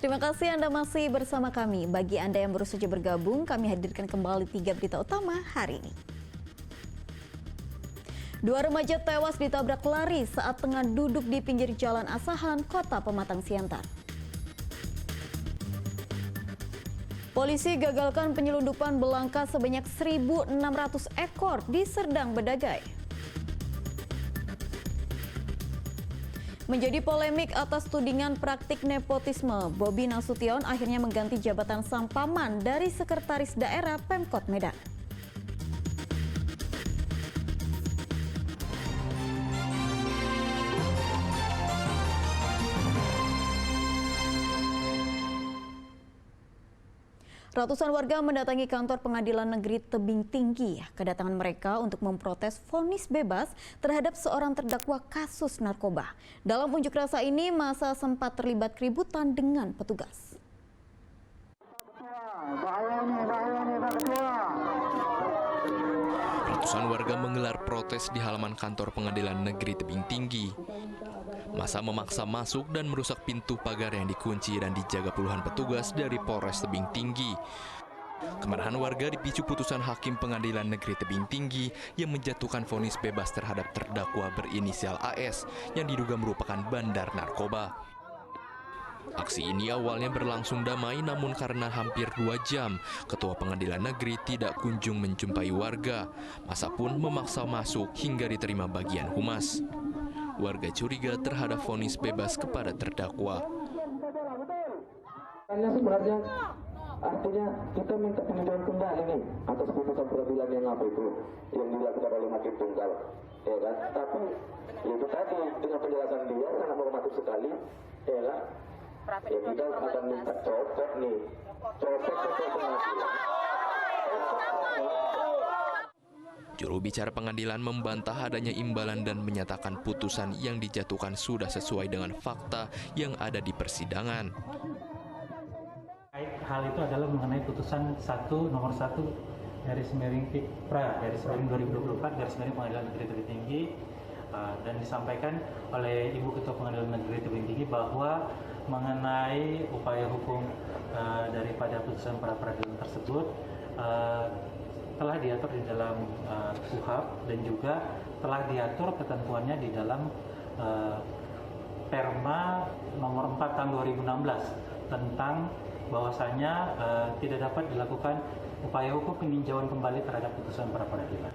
Terima kasih Anda masih bersama kami. Bagi Anda yang baru saja bergabung, kami hadirkan kembali 3 berita utama hari ini. 2 remaja tewas ditabrak lari saat tengah duduk di pinggir jalan Asahan, Kota Pematang Siantar. Polisi gagalkan penyelundupan belangka sebanyak 1.600 ekor di Serdang Bedagai. Menjadi polemik atas tudingan praktik nepotisme, Bobi Nasution akhirnya mengganti jabatan sang paman dari Sekretaris Daerah Pemkot Medan. Ratusan warga mendatangi kantor Pengadilan Negeri Tebing Tinggi. Kedatangan mereka untuk memprotes vonis bebas terhadap seorang terdakwa kasus narkoba. Dalam unjuk rasa ini, massa sempat terlibat keributan dengan petugas. Ratusan warga menggelar protes di halaman kantor Pengadilan Negeri Tebing Tinggi. Massa memaksa masuk dan merusak pintu pagar yang dikunci dan dijaga puluhan petugas dari Polres Tebing Tinggi. Kemarahan warga dipicu putusan Hakim Pengadilan Negeri Tebing Tinggi yang menjatuhkan vonis bebas terhadap terdakwa berinisial AS yang diduga merupakan bandar narkoba. Aksi ini awalnya berlangsung damai, namun karena hampir 2 jam, Ketua Pengadilan Negeri tidak kunjung menjumpai warga. Massa pun memaksa masuk hingga diterima bagian humas. Warga curiga terhadap vonis bebas kepada terdakwa. Sebenarnya artinya kita minta peninjauan kembali nih atas putusan peradilan yang apa itu yang dilakukan oleh Hakim Tunggal, ya kan? Tapi itu tadi dengan penjelasan dia sangat normatif sekali, ya kan? Ya kita akan minta copot nih, copot pengadilan. Juru bicara pengadilan membantah adanya imbalan dan menyatakan putusan yang dijatuhkan sudah sesuai dengan fakta yang ada di persidangan. Hal itu adalah mengenai putusan nomor 1 garis miring Pikra garis miring 2024 garis miring Pengadilan Negeri Tebing Tinggi, dan disampaikan oleh Ibu Ketua Pengadilan Negeri Tebing Tinggi bahwa mengenai upaya hukum daripada putusan para peradilan tersebut telah diatur di dalam KUHP dan juga telah diatur ketentuannya di dalam Perma nomor 4 tahun 2016 tentang bahwasanya tidak dapat dilakukan upaya hukum peninjauan kembali terhadap putusan para peradilan.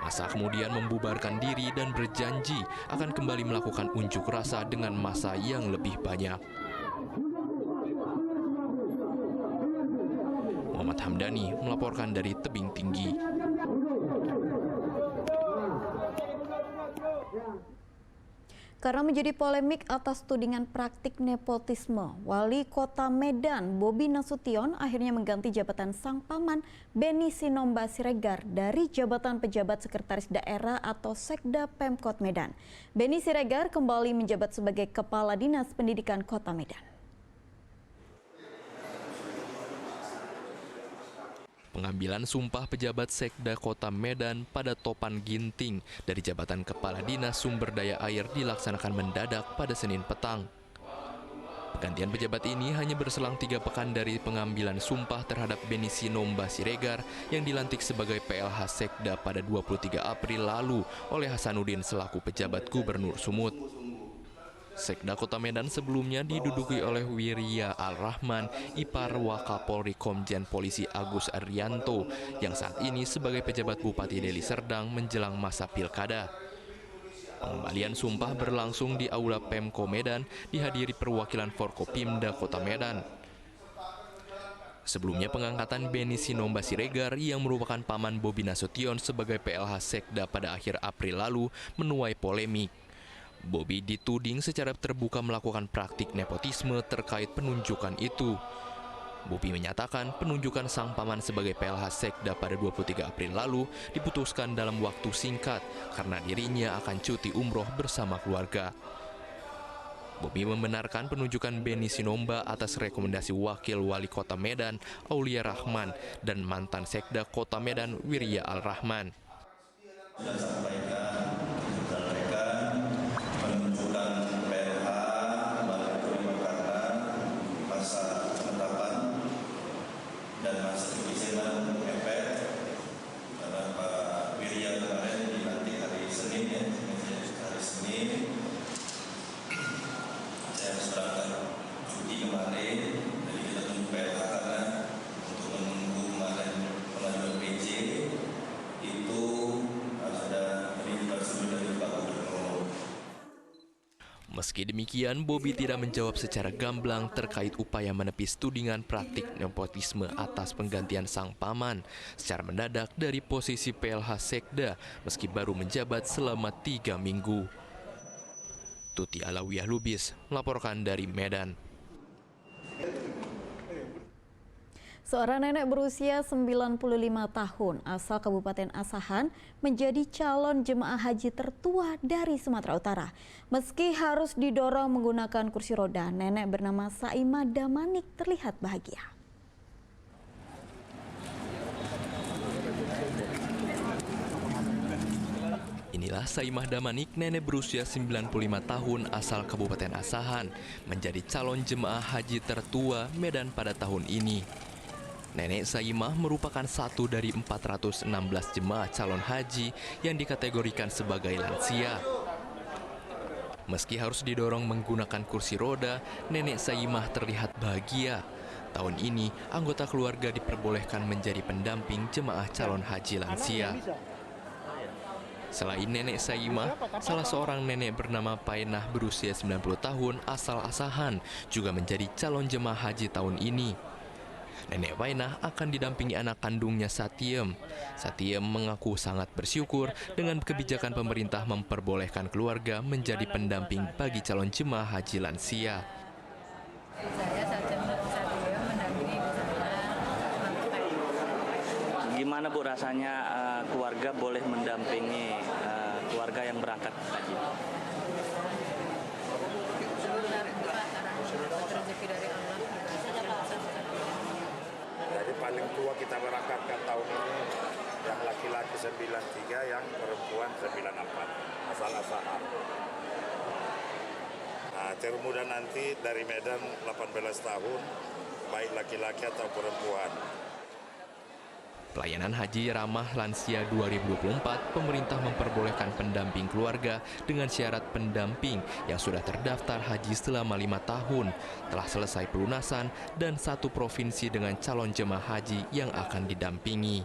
Massa kemudian membubarkan diri dan berjanji akan kembali melakukan unjuk rasa dengan massa yang lebih banyak. Muhammad Hamdani melaporkan dari Tebing Tinggi. Karena menjadi polemik atas tudingan praktik nepotisme, Wali Kota Medan Bobi Nasution akhirnya mengganti jabatan sang paman Beni Sinomba Siregar dari jabatan pejabat sekretaris daerah atau Sekda Pemkot Medan. Beni Siregar kembali menjabat sebagai Kepala Dinas Pendidikan Kota Medan. Pengambilan sumpah pejabat Sekda Kota Medan pada Topan Ginting dari jabatan Kepala Dinas Sumber Daya Air dilaksanakan mendadak pada Senin petang. Pergantian pejabat ini hanya berselang 3 pekan dari pengambilan sumpah terhadap Beni Sinomba Siregar yang dilantik sebagai PLH Sekda pada 23 April lalu oleh Hasanuddin selaku pejabat Gubernur Sumut. Sekda Kota Medan sebelumnya diduduki oleh Wirya Al-Rahman, ipar Wakapolri Komjen Polisi Agus Arianto, yang saat ini sebagai pejabat Bupati Deli Serdang menjelang masa pilkada. Pengembalian sumpah berlangsung di Aula Pemko Medan, dihadiri perwakilan Forkopimda Kota Medan. Sebelumnya pengangkatan Beni Sinomba Siregar yang merupakan paman Bobi Nasution sebagai PLH Sekda pada akhir April lalu menuai polemik. Bobi dituding secara terbuka melakukan praktik nepotisme terkait penunjukan itu. Bobi menyatakan penunjukan sang paman sebagai PLH Sekda pada 23 April lalu diputuskan dalam waktu singkat karena dirinya akan cuti umroh bersama keluarga. Bobi membenarkan penunjukan Beni Sinomba atas rekomendasi Wakil Wali Kota Medan, Aulia Rahman, dan mantan Sekda Kota Medan, Wirya Al-Rahman. Meski demikian, Bobi tidak menjawab secara gamblang terkait upaya menepis tudingan praktik nepotisme atas penggantian sang paman secara mendadak dari posisi PLH Sekda meski baru menjabat selama 3 minggu. Tuti Alawiyah Lubis melaporkan dari Medan. Seorang nenek berusia 95 tahun asal Kabupaten Asahan menjadi calon jemaah haji tertua dari Sumatera Utara. Meski harus didorong menggunakan kursi roda, nenek bernama Saimah Damanik terlihat bahagia. Inilah Saimah Damanik, nenek berusia 95 tahun asal Kabupaten Asahan, menjadi calon jemaah haji tertua Medan pada tahun ini. Nenek Saimah merupakan satu dari 416 jemaah calon haji yang dikategorikan sebagai lansia. Meski harus didorong menggunakan kursi roda, nenek Saimah terlihat bahagia. Tahun ini, anggota keluarga diperbolehkan menjadi pendamping jemaah calon haji lansia. Selain nenek Saimah, salah seorang nenek bernama Painah berusia 90 tahun asal Asahan juga menjadi calon jemaah haji tahun ini. Nenek Painah akan didampingi anak kandungnya Satiem. Satiem mengaku sangat bersyukur dengan kebijakan pemerintah memperbolehkan keluarga menjadi pendamping bagi calon jemaah haji lansia. Saya Satiem mendampingi ibu saya. Gimana Bu rasanya keluarga boleh mendampingi keluarga yang berangkat haji? Rezeki dari Allah. Jadi paling tua kita berangkatkan tahun ini yang laki-laki 93, yang perempuan 94, asal Asahan. Nah, termuda nanti dari Medan 18 tahun, baik laki-laki atau perempuan. Pelayanan Haji Ramah Lansia 2024, pemerintah memperbolehkan pendamping keluarga dengan syarat pendamping yang sudah terdaftar haji selama 5 tahun, telah selesai pelunasan, dan 1 provinsi dengan calon jemaah haji yang akan didampingi.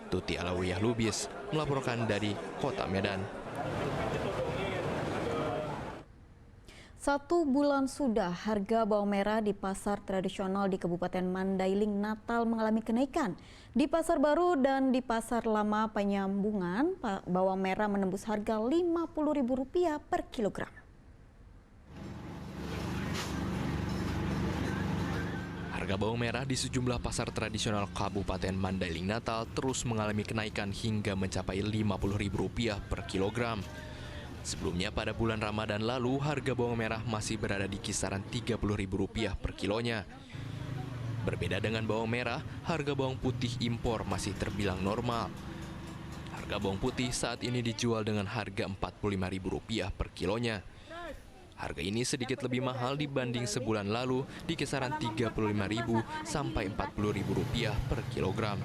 Tuti Alawiyah Lubis melaporkan dari Kota Medan. 1 bulan sudah harga bawang merah di pasar tradisional di Kabupaten Mandailing Natal mengalami kenaikan. Di Pasar Baru dan di Pasar Lama Penyambungan, bawang merah menembus harga Rp50.000 per kilogram. Harga bawang merah di sejumlah pasar tradisional Kabupaten Mandailing Natal terus mengalami kenaikan hingga mencapai Rp50.000 per kilogram. Sebelumnya pada bulan Ramadan lalu, harga bawang merah masih berada di kisaran Rp30.000 per kilonya. Berbeda dengan bawang merah, harga bawang putih impor masih terbilang normal. Harga bawang putih saat ini dijual dengan harga Rp45.000 per kilonya. Harga ini sedikit lebih mahal dibanding sebulan lalu di kisaran Rp35.000 sampai Rp40.000 per kilogram.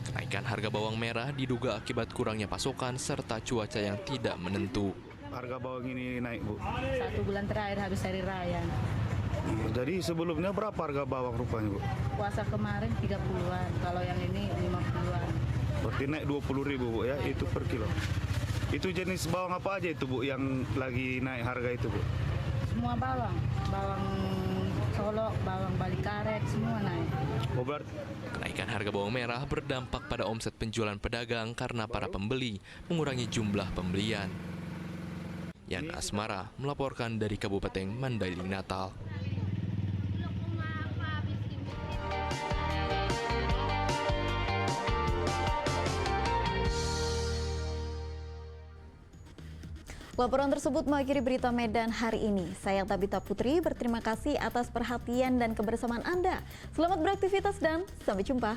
Kenaikan harga bawang merah diduga akibat kurangnya pasokan serta cuaca yang tidak menentu. Harga bawang ini naik, Bu. 1 bulan terakhir habis hari raya. Jadi sebelumnya berapa harga bawang rupanya, Bu? Puasa kemarin 30-an, kalau yang ini 50-an. Berarti naik 20.000, Bu, ya, itu per kilo. Itu jenis bawang apa aja itu, Bu, yang lagi naik harga itu, Bu? Semua bawang, bawang Solok, bawang Bali Karet, semua naik. Kenaikan harga bawang merah berdampak pada omset penjualan pedagang karena para pembeli mengurangi jumlah pembelian. Yan Asmara melaporkan dari Kabupaten Mandailing Natal. Laporan tersebut mengakhiri berita Medan hari ini. Saya Tabita Putri berterima kasih atas perhatian dan kebersamaan Anda. Selamat beraktivitas dan sampai jumpa.